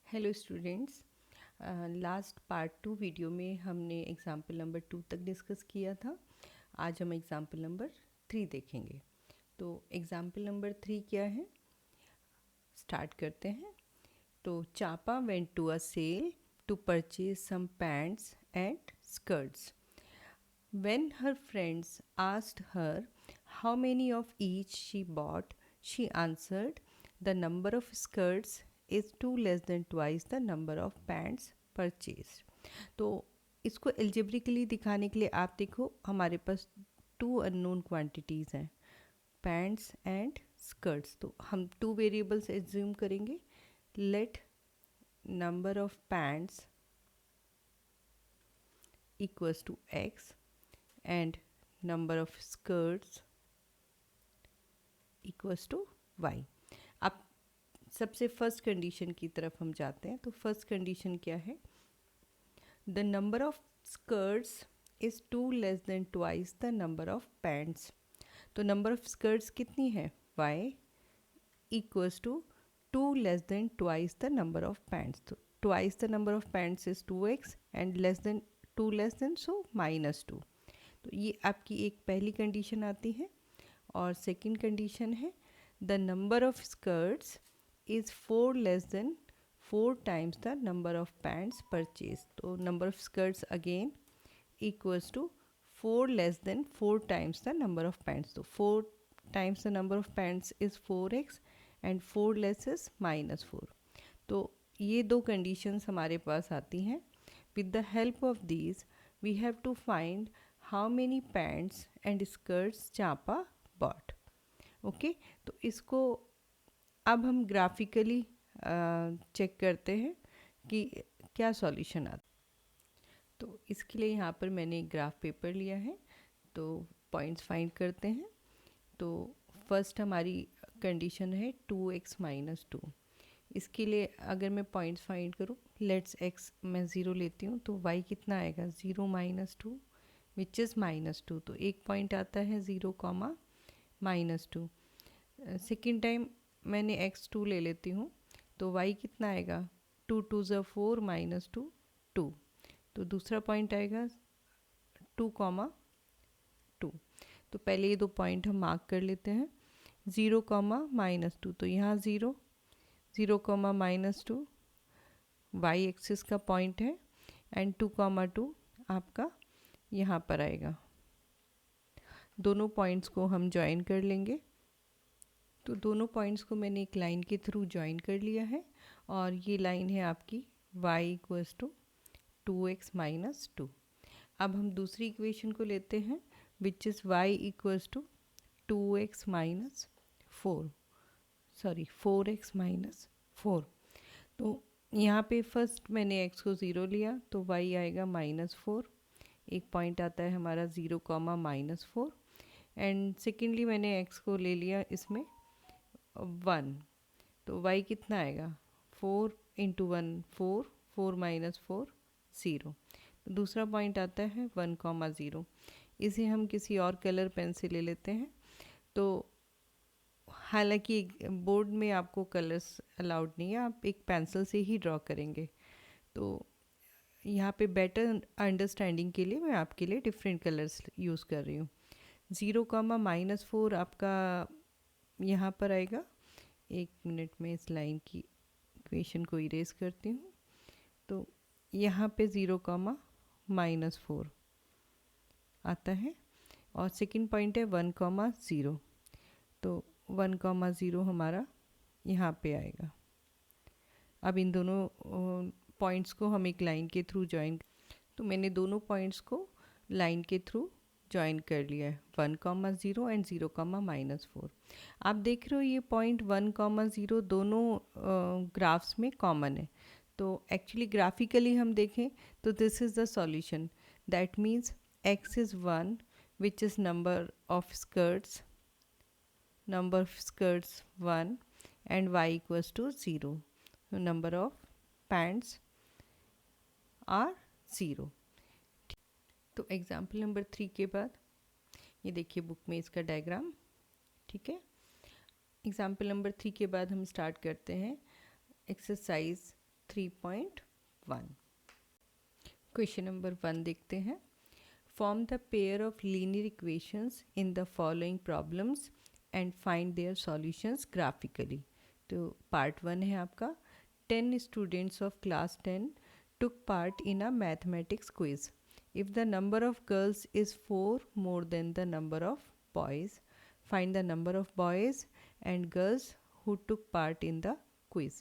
Hello students, last part 2 video में हमने example number 2 तक डिस्कस किया था। आज हम एग्ज़ाम्पल नंबर 3 देखेंगे। तो एग्ज़ाम्पल नंबर 3 क्या है, स्टार्ट करते हैं। तो Champa went to a sale to purchase some pants and skirts. When her friends asked her how many of each she bought, she answered, "The number of skirts is two less than twice the number of pants purchased." तो इसको algebraically दिखाने के लिए आप देखो, हमारे पास two unknown quantities हैं, पैंट्स एंड स्कर्ट्स। तो हम टू वेरिएबल्स एज्यूम करेंगे। Let number of pants equals to X and number of skirts equals to y। अब सबसे फर्स्ट कंडीशन की तरफ हम जाते हैं। तो फर्स्ट कंडीशन क्या है, the number of skirts is two less than twice the number of pants. तो नंबर ऑफ स्कर्ट्स कितनी है, y equals to two less than twice the number of pants. तो twice the number of pants is 2x and less than two less than so -2। तो ये आपकी एक पहली condition आती है। और सेकंड कंडीशन है, the number of skirts is 4 less than 4 times the number of pants purchase. तो number of skirts again equals to 4 less than 4 times the number of pants. तो 4 times the number of pants is 4x and 4 less is -4। तो ये दो conditions हमारे पास आती हैं। With the help of these we have to find how many pants and skirts चापा bot. Okay, तो इसको अब हम ग्राफिकली चेक करते हैं कि क्या सॉल्यूशन आता। तो इसके लिए यहाँ पर मैंने एक ग्राफ पेपर लिया है। तो पॉइंट्स फाइंड करते हैं। तो फर्स्ट हमारी कंडीशन है 2x - 2। इसके लिए अगर मैं पॉइंट्स फाइंड करूँ, लेट्स x मैं 0 लेती हूँ, तो y कितना आएगा, 0 - 2 विच इज़ -2। तो एक पॉइंट आता है 0, -2। सेकेंड टाइम मैंने x2 ले लेती हूँ, तो y कितना आएगा, 2 2 ज़ा 4 -2 2। तो दूसरा पॉइंट आएगा 2, 2। तो पहले ये दो पॉइंट हम मार्क कर लेते हैं, 0, -2। तो यहाँ 0, 0, -2 y एक्सिस का पॉइंट है एंड 2, 2 आपका यहाँ पर आएगा। दोनों पॉइंट्स को हम ज्वाइन कर लेंगे। तो दोनों पॉइंट्स को मैंने एक लाइन के थ्रू ज्वाइन कर लिया है और ये लाइन है आपकी y इक्वल्स टू 2x - 2। अब हम दूसरी इक्वेशन को लेते हैं which is y equals to 2x - 4, sorry 4x - 4। तो यहाँ पे फर्स्ट मैंने x को 0 लिया, तो y आएगा -4। एक पॉइंट आता है हमारा 0, -4 एंड सेकेंडली मैंने x को ले लिया इसमें 1। तो y कितना आएगा, 4 × 1 4, 4 - 4 0। तो दूसरा पॉइंट आता है 1, 0। इसे हम किसी और कलर पेन से ले लेते हैं। तो हालांकि बोर्ड में आपको कलर्स अलाउड नहीं है, आप एक पेंसिल से ही ड्रॉ करेंगे। तो यहाँ पे बेटर अंडरस्टैंडिंग के लिए मैं आपके लिए डिफरेंट कलर्स यूज़ कर रही हूँ। 0, -4 आपका यहाँ पर आएगा। एक मिनट में इस लाइन की इक्वेशन को इरेज करती हूँ। तो यहाँ पे 0, -4 आता है और सेकंड पॉइंट है 1, 0। तो 1, 0 हमारा यहाँ पे आएगा। अब इन दोनों पॉइंट्स को हम एक लाइन के थ्रू ज्वाइन, तो मैंने दोनों पॉइंट्स को लाइन के थ्रू ज्वाइन कर लिया है, 1, 0 एंड 0, -4। आप देख रहे हो ये पॉइंट 1, 0 दोनों ग्राफ्स में कॉमन है। तो एक्चुअली ग्राफिकली हम देखें तो this is the solution. That means x is 1 which is number of skirts 1 and y equals to 0. So number of pants are 0. तो एग्जाम्पल नंबर 3 के बाद ये देखिए बुक में इसका डायग्राम, ठीक है। एग्जाम्पल नंबर 3 के बाद हम स्टार्ट करते हैं एक्सरसाइज 3.1। क्वेश्चन नंबर 1 देखते हैं। Form the pair of linear equations in the following problems and find their solutions graphically. तो पार्ट 1 है आपका। 10 students of class 10 took part in a mathematics quiz. If the number of girls is 4 more than the number of boys, find the number of boys and girls who took part in the quiz.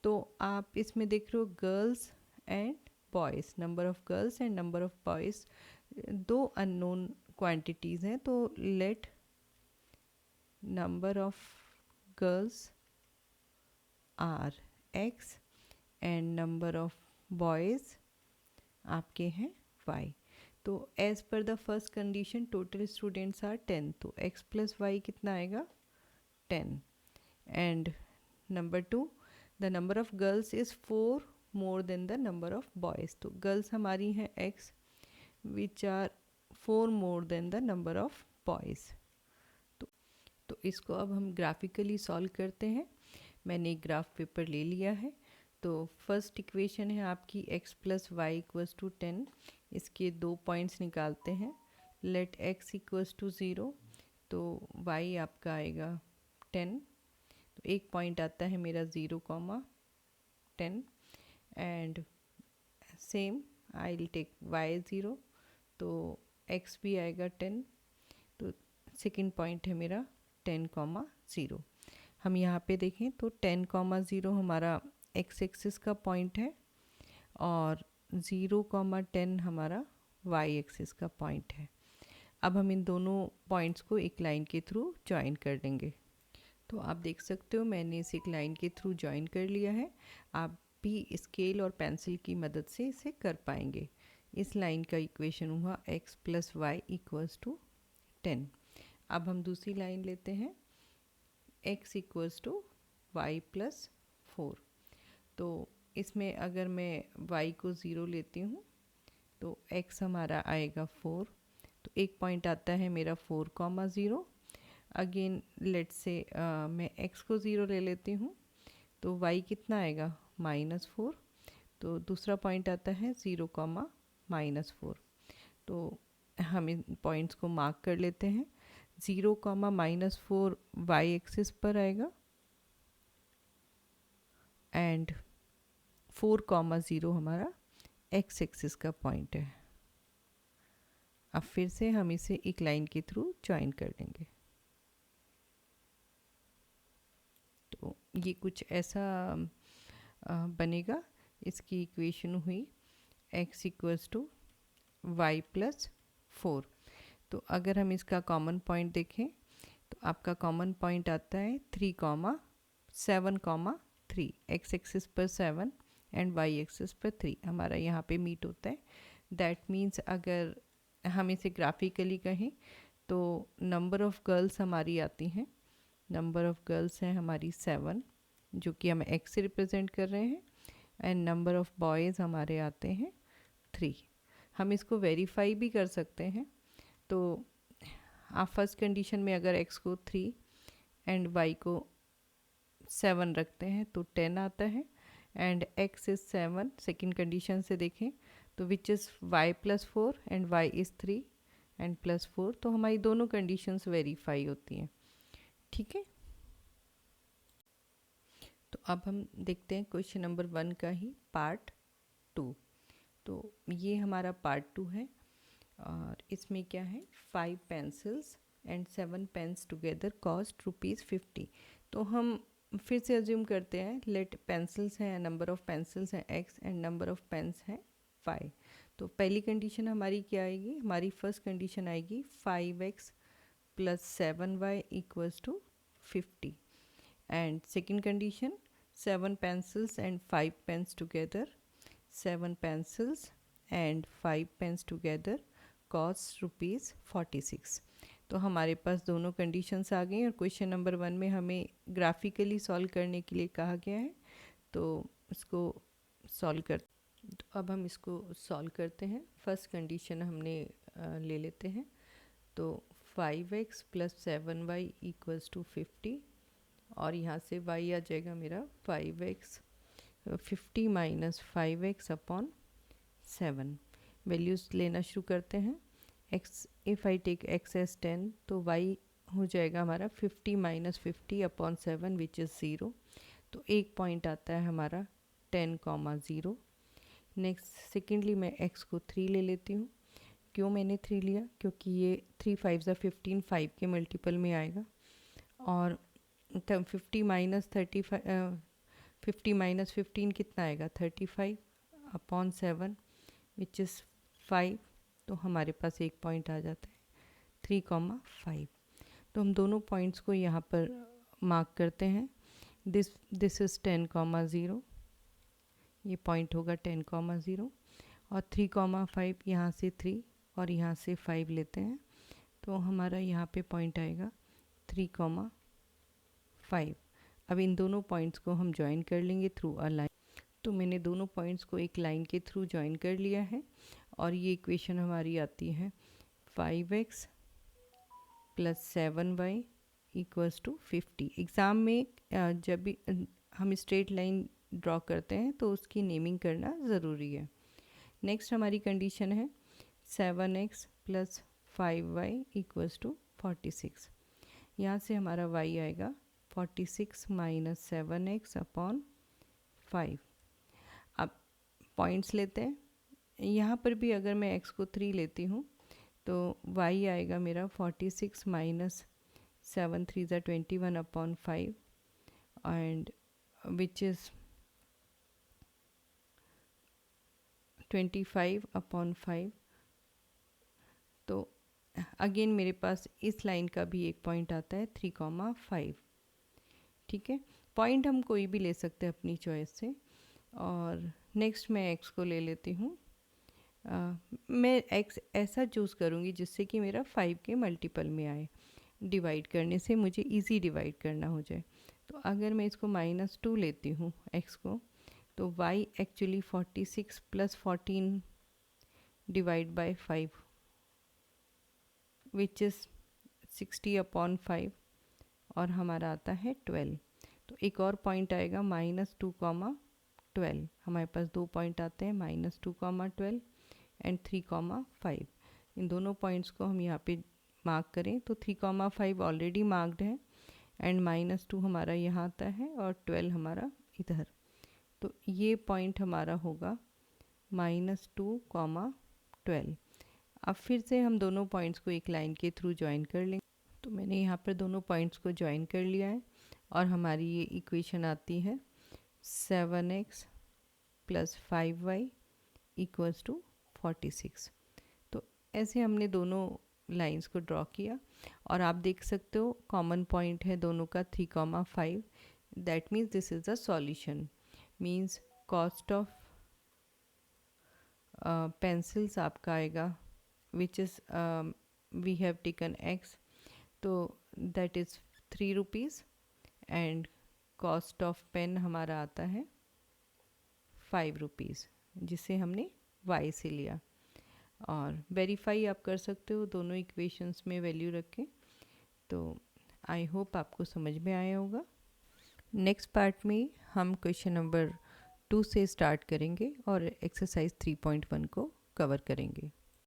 तो आप इसमें देख रहे हो girls and boys, number of girls and number of boys, दो unknown quantities हैं। तो let number of girls are X and number of boys आपके हैं y। तो as per the first condition total students are 10, तो x plus Y कितना आएगा 10। And number 2, the number of girls is 4 more than the number of boys. तो girls हमारी हैं x which are 4 more than the number of boys. तो इसको अब हम ग्राफिकली सॉल्व करते हैं। मैंने एक ग्राफ पेपर ले लिया है। तो फर्स्ट इक्वेशन है आपकी x plus Y equals to 10। इसके 2 पॉइंट्स निकालते हैं। लेट x इक्वल्स टू 0, तो y आपका आएगा 10। तो एक पॉइंट आता है मेरा 0,10 and same I will take y 0, तो x भी आएगा 10। तो सेकेंड पॉइंट है मेरा 10,0। हम यहाँ पे देखें तो 10,0 हमारा x एक्सिस का पॉइंट है और 0,10 हमारा y एक्सिस का पॉइंट है। अब हम इन दोनों पॉइंट्स को एक लाइन के थ्रू ज्वाइन कर देंगे। तो आप देख सकते हो मैंने इसे एक लाइन के थ्रू ज्वाइन कर लिया है। आप भी स्केल और पेंसिल की मदद से इसे कर पाएंगे। इस लाइन का इक्वेशन हुआ x plus Y equals to 10। अब हम दूसरी लाइन लेते हैं x equals to Y plus 4। तो इसमें अगर मैं y को 0 लेती हूँ तो x हमारा आएगा 4। तो एक पॉइंट आता है मेरा 4,0। अगेन लेट से मैं x को 0 ले लेती हूँ तो y कितना आएगा -4। तो दूसरा पॉइंट आता है 0,-4। तो हम इन पॉइंट्स को मार्क कर लेते हैं। 0,-4 y एक्सिस पर आएगा एंड 4,0 हमारा x एक्सिस का पॉइंट है। अब फिर से हम इसे एक लाइन के थ्रू ज्वाइन कर लेंगे। तो ये कुछ ऐसा बनेगा। इसकी इक्वेशन हुई x equals to Y plus 4। तो अगर हम इसका कॉमन पॉइंट देखें तो आपका कॉमन पॉइंट आता है 3,7,3। x एक्सिस पर 7 एंड y एक्सिस पर 3 हमारा यहाँ पे मीट होता है। दैट मीन्स अगर हम इसे ग्राफिकली कहें तो नंबर ऑफ़ गर्ल्स हमारी आती हैं, नंबर ऑफ़ गर्ल्स हैं हमारी 7 जो कि हम x से रिप्रेजेंट कर रहे हैं, एंड नंबर ऑफ़ बॉयज़ हमारे आते हैं 3। हम इसको वेरीफाई भी कर सकते हैं। तो आप फर्स्ट कंडीशन में अगर x को 3 एंड y को 7 रखते हैं तो 10 आता है and x is 7। Second condition से देखें तो विच is y plus 4 and y is 3 and plus 4। तो हमारी दोनों कंडीशंस वेरीफाई होती हैं। ठीक है, तो अब हम देखते हैं क्वेश्चन नंबर 1 का ही पार्ट 2। तो ये हमारा पार्ट 2 है और इसमें क्या है 5 pencils and 7 pens together cost ₹50। तो हम फिर से अज्यूम करते हैं लेट पेंसिल्स हैं, नंबर ऑफ़ पेंसिल्स हैं x and number of pens हैं 5। तो पहली कंडीशन हमारी क्या आएगी, हमारी फर्स्ट कंडीशन आएगी 5x plus 7y equals to 50 and second condition 7 pencils and 5 pens together, 7 pencils and 5 pens together cost ₹46। तो हमारे पास दोनों कंडीशंस आ गई और क्वेश्चन नंबर 1 में हमें ग्राफिकली सॉल्व करने के लिए कहा गया है। तो इसको सॉल्व कर, तो अब हम इसको सॉल्व करते हैं। फर्स्ट कंडीशन हमने ले लेते हैं। तो 5x plus 7y equals to 50 और यहाँ से y आ जाएगा मेरा 5x 50 minus 5x upon 7। Values लेना शुरू करते हैं। x, if I take x as 10 तो y हो जाएगा हमारा 50 माइनस 50 अपॉन 7 विच इज़ 0। तो एक पॉइंट आता है हमारा 10,0। नेक्स्ट सेकेंडली मैं x को 3 ले लेती हूँ। क्यों मैंने 3 लिया? क्योंकि ये 3 5 ज़ा 15, 5 के मल्टीपल में आएगा। और 50 माइनस 15 कितना आएगा? 35 अपॉन 7 विच इज़ 5। तो हमारे पास एक पॉइंट आ जाता है 3,5। तो हम दोनों पॉइंट्स को यहाँ पर मार्क करते हैं। दिस इज़ 10,0, ये पॉइंट होगा 10,0 और 3,5 यहाँ से 3 और यहाँ से 5 लेते हैं तो हमारा यहाँ पे पॉइंट आएगा 3,5। अब इन दोनों पॉइंट्स को हम ज्वाइन कर लेंगे थ्रू अ लाइन। तो मैंने दोनों पॉइंट्स को एक लाइन के थ्रू ज्वाइन कर लिया है और ये इक्वेशन हमारी आती है 5x plus 7y equals to 50। Exam में जब भी हम स्ट्रेट लाइन ड्रॉ करते हैं तो उसकी नेमिंग करना ज़रूरी है। नेक्स्ट हमारी कंडीशन है 7x plus 5y equals to 46। यहाँ से हमारा y आएगा 46 माइनस 7x अपॉन 5। अब पॉइंट्स लेते हैं। यहाँ पर भी अगर मैं x को 3 लेती हूँ तो y आएगा मेरा 46 माइनस 7 3 ज़ा 21 upon 5 and which is 25 upon 5। तो अगेन मेरे पास इस लाइन का भी एक पॉइंट आता है 3,5। ठीक है, पॉइंट हम कोई भी ले सकते हैं अपनी चॉइस से। और नेक्स्ट मैं x को ले लेती हूँ। मैं x ऐसा चूज़ करूँगी जिससे कि मेरा 5 के मल्टीपल में आए। डिवाइड करने से मुझे इजी डिवाइड करना हो जाए। तो अगर मैं इसको -2 लेती हूँ x को तो y actually 46 plus 14 divide by 5 which is 60 upon 5 और हमारा आता है 12। तो एक और पॉइंट आएगा -2, 12। हमारे पास दो पॉइंट आते हैं -2, 12 एंड 3,5। इन दोनों पॉइंट्स को हम यहाँ पे मार्क करें तो 3,5 ऑलरेडी मार्क्ड है एंड -2 हमारा यहाँ आता है और 12 हमारा इधर। तो ये पॉइंट हमारा होगा -2, 12। अब फिर से हम दोनों पॉइंट्स को एक लाइन के थ्रू ज्वाइन कर लेंगे। तो मैंने यहाँ पर दोनों पॉइंट्स को ज्वाइन कर लिया है और हमारी ये इक्वेशन आती है 7x plus 5y equals to 46। तो ऐसे हमने दोनों लाइंस को ड्रॉ किया और आप देख सकते हो कॉमन पॉइंट है दोनों का 3,5। That means this is the solution. Means cost of pencils आपका आएगा which is we have taken x, तो that is 3 rupees and cost of pen हमारा आता है 5 रुपीज़ जिसे हमने y से लिया। और वेरीफाई आप कर सकते हो दोनों इक्वेशंस में वैल्यू रख के। तो आई होप आपको समझ में आया होगा। नेक्स्ट पार्ट में हम क्वेश्चन नंबर 2 से स्टार्ट करेंगे और एक्सरसाइज 3.1 को कवर करेंगे।